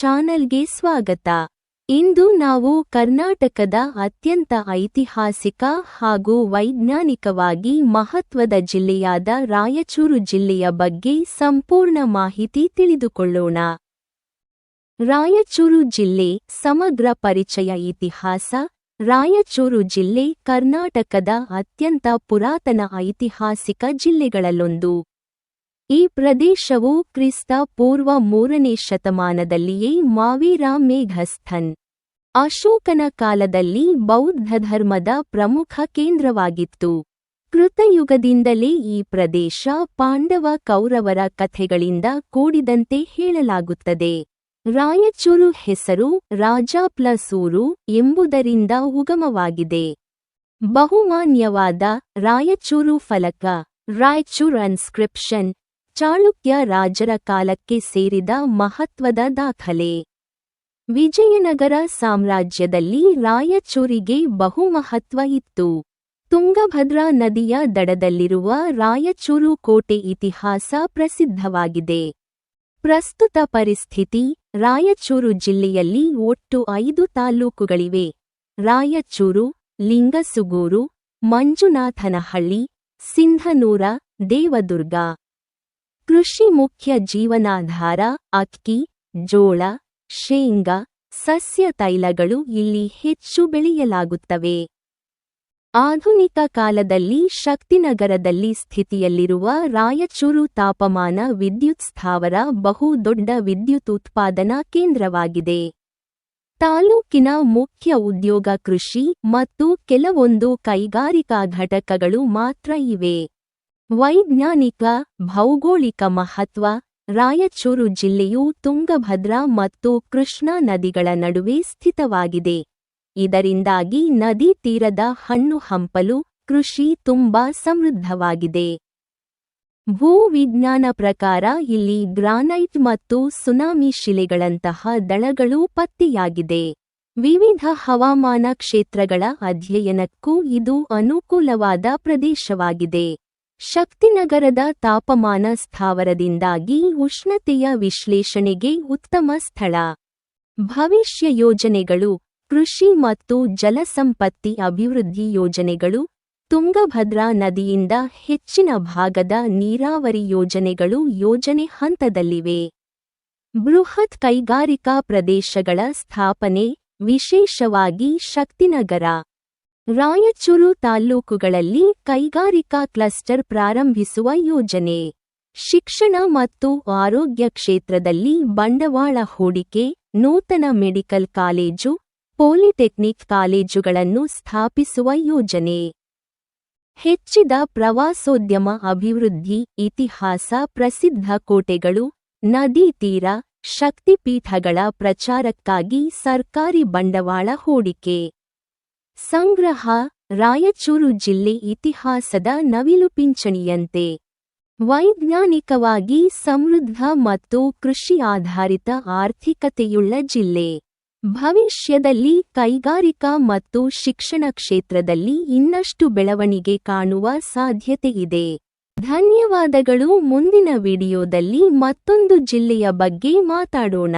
ಚಾನೆಲ್ಗೆ ಸ್ವಾಗತ. ಇಂದು ನಾವು ಕರ್ನಾಟಕದ ಅತ್ಯಂತ ಐತಿಹಾಸಿಕ ಹಾಗೂ ವೈಜ್ಞಾನಿಕವಾಗಿ ಮಹತ್ವದ ಜಿಲ್ಲೆಯಾದ ರಾಯಚೂರು ಜಿಲ್ಲೆಯ ಬಗ್ಗೆ ಸಂಪೂರ್ಣ ಮಾಹಿತಿ ತಿಳಿದುಕೊಳ್ಳೋಣ. ರಾಯಚೂರು ಜಿಲ್ಲೆ ಸಮಗ್ರ ಪರಿಚಯ. ಇತಿಹಾಸ. ರಾಯಚೂರು ಜಿಲ್ಲೆ ಕರ್ನಾಟಕದ ಅತ್ಯಂತ ಪುರಾತನ ಐತಿಹಾಸಿಕ ಜಿಲ್ಲೆಗಳಲ್ಲೊಂದು. ಈ ಪ್ರದೇಶವು ಕ್ರಿಸ್ತ ಪೂರ್ವ 3ನೇ ಶತಮಾನದಲ್ಲಿಯೇ ಮಾವೀರ ಮೇಘಸ್ಥನ್ ಅಶೋಕನ ಕಾಲದಲ್ಲಿ ಬೌದ್ಧ ಧರ್ಮದ ಪ್ರಮುಖ ಕೇಂದ್ರವಾಗಿತ್ತು. ಕೃತಯುಗದಿಂದಲೇ ಈ ಪ್ರದೇಶ ಪಾಂಡವ ಕೌರವರ ಕಥೆಗಳಿಂದ ಕೂಡಿದಂತೆ ಹೇಳಲಾಗುತ್ತದೆ. ರಾಯಚೂರು ಹೆಸರು ರಾಜ ಪ್ಲಸ್ ಊರು ಎಂಬುದರಿಂದ ಉಗಮವಾಗಿದೆ. ಬಹುಮಾನ್ಯವಾದ ರಾಯಚೂರು ಫಲಕ ರಾಯಚೂರ್ ಇನ್ಸ್ಕ್ರಿಪ್ಷನ್ ಚಾಳುಕ್ಯ ರಾಜರ ಕಾಲಕ್ಕೆ ಸೇರಿದ ಮಹತ್ವದ ದಾಖಲೆ. ವಿಜಯನಗರ ಸಾಮ್ರಾಜ್ಯದಲ್ಲಿ ರಾಯಚೂರಿಗೆ ಬಹುಮಹತ್ವ ಇತ್ತು. ತುಂಗಭದ್ರಾ ನದಿಯ ದಡದಲ್ಲಿರುವ ರಾಯಚೂರು ಕೋಟೆ ಇತಿಹಾಸ ಪ್ರಸಿದ್ಧವಾಗಿದೆ. ಪ್ರಸ್ತುತ ಪರಿಸ್ಥಿತಿ. ರಾಯಚೂರು ಜಿಲ್ಲೆಯಲ್ಲಿ ಒಟ್ಟು 5 ತಾಲೂಕುಗಳಿವೆ: ರಾಯಚೂರು, ಲಿಂಗಸುಗೂರು, ಮಂಜುನಾಥನಹಳ್ಳಿ, ಸಿಂಧನೂರ, ದೇವದುರ್ಗ. ಕೃಷಿ ಮುಖ್ಯ ಜೀವನಾಧಾರ. ಅಕ್ಕಿ, ಜೋಳ, ಶೇಂಗಾ, ಸಸ್ಯ ತೈಲಗಳು ಇಲ್ಲಿ ಹೆಚ್ಚು ಬೆಳೆಯಲಾಗುತ್ತವೆ. ಆಧುನಿಕ ಕಾಲದಲ್ಲಿ ಶಕ್ತಿನಗರದಲ್ಲಿ ಸ್ಥಿತಿಯಲ್ಲಿರುವ ರಾಯಚೂರು ತಾಪಮಾನ ವಿದ್ಯುತ್ ಸ್ಥಾವರ ಬಹು ದೊಡ್ಡ ವಿದ್ಯುತ್ ಉತ್ಪಾದನಾ ಕೇಂದ್ರವಾಗಿದೆ. ತಾಲೂಕಿನ ಮುಖ್ಯ ಉದ್ಯೋಗ ಕೃಷಿ ಮತ್ತು ಕೆಲವೊಂದು ಕೈಗಾರಿಕಾ ಘಟಕಗಳು ಮಾತ್ರ ಇವೆ. ವೈಜ್ಞಾನಿಕ, ಭೌಗೋಳಿಕ ಮಹತ್ವ. ರಾಯಚೂರು ಜಿಲ್ಲೆಯು ತುಂಗಭದ್ರಾ ಮತ್ತು ಕೃಷ್ಣಾ ನದಿಗಳ ನಡುವೆ ಸ್ಥಿತವಾಗಿದೆ. ಇದರಿಂದಾಗಿ ನದಿ ತೀರದ ಹಣ್ಣು ಹಂಪಲು ಕೃಷಿ ತುಂಬಾ ಸಮೃದ್ಧವಾಗಿದೆ. ಭೂವಿಜ್ಞಾನ ಪ್ರಕಾರ ಇಲ್ಲಿ ಗ್ರಾನೈಟ್ ಮತ್ತು ಸುನಾಮಿ ಶಿಲೆಗಳಂತಹ ದಳಗಳು ಪತ್ತೆಯಾಗಿದೆ. ವಿವಿಧ ಹವಾಮಾನ ಕ್ಷೇತ್ರಗಳ ಅಧ್ಯಯನಕ್ಕೂ ಇದು ಅನುಕೂಲವಾದ ಪ್ರದೇಶವಾಗಿದೆ. ಶಕ್ತಿನಗರದ ತಾಪಮಾನ ಸ್ಥಾವರದಿಂದಾಗಿ ಉಷ್ಣತೆಯ ವಿಶ್ಲೇಷಣೆಗೆ ಉತ್ತಮ ಸ್ಥಳ. ಭವಿಷ್ಯ ಯೋಜನೆಗಳು. ಕೃಷಿ ಮತ್ತು ಜಲಸಂಪತ್ತಿ ಅಭಿವೃದ್ಧಿ ಯೋಜನೆಗಳು. ತುಂಗಭದ್ರಾ ನದಿಯಿಂದ ಹೆಚ್ಚಿನ ಭಾಗದ ನೀರಾವರಿ ಯೋಜನೆಗಳು ಯೋಜನೆ ಹಂತದಲ್ಲಿವೆ. ಬೃಹತ್ ಕೈಗಾರಿಕಾ ಪ್ರದೇಶಗಳ ಸ್ಥಾಪನೆ, ವಿಶೇಷವಾಗಿ ಶಕ್ತಿನಗರ, ರಾಯಚೂರು ತಾಲ್ಲೂಕುಗಳಲ್ಲಿ ಕೈಗಾರಿಕಾ ಕ್ಲಸ್ಟರ್ ಪ್ರಾರಂಭಿಸುವ ಯೋಜನೆ. ಶಿಕ್ಷಣ ಮತ್ತು ಆರೋಗ್ಯ ಕ್ಷೇತ್ರದಲ್ಲಿ ಬಂಡವಾಳ ಹೂಡಿಕೆ, ನೂತನ ಮೆಡಿಕಲ್ ಕಾಲೇಜು, ಪಾಲಿಟೆಕ್ನಿಕ್ ಕಾಲೇಜುಗಳನ್ನು ಸ್ಥಾಪಿಸುವ ಯೋಜನೆ. ಹೆಚ್ಚಿದ ಪ್ರವಾಸೋದ್ಯಮ ಅಭಿವೃದ್ಧಿ. ಇತಿಹಾಸ. ಪ್ರಸಿದ್ಧ ಕೋಟೆಗಳು, ನದಿ ತೀರ, ಶಕ್ತಿಪೀಠಗಳ ಪ್ರಚಾರಕ್ಕಾಗಿ ಸರ್ಕಾರಿ ಬಂಡವಾಳ ಹೂಡಿಕೆ. ಸಂಗ್ರಹ. ರಾಯಚೂರು ಜಿಲ್ಲೆ ಇತಿಹಾಸದ ನವಿಲುಪಿಂಚಣಿಯಂತೆ ವೈಜ್ಞಾನಿಕವಾಗಿ ಸಮೃದ್ಧ ಮತ್ತು ಕೃಷಿ ಆಧಾರಿತ ಆರ್ಥಿಕತೆಯುಳ್ಳ ಜಿಲ್ಲೆ. ಭವಿಷ್ಯದಲ್ಲಿ ಕೈಗಾರಿಕಾ ಮತ್ತು ಶಿಕ್ಷಣ ಕ್ಷೇತ್ರದಲ್ಲಿ ಇನ್ನಷ್ಟು ಬೆಳವಣಿಗೆ ಕಾಣುವ ಸಾಧ್ಯತೆಯಿದೆ. ಧನ್ಯವಾದಗಳು. ಮುಂದಿನ ವಿಡಿಯೋದಲ್ಲಿ ಮತ್ತೊಂದು ಜಿಲ್ಲೆಯ ಬಗ್ಗೆ ಮಾತಾಡೋಣ.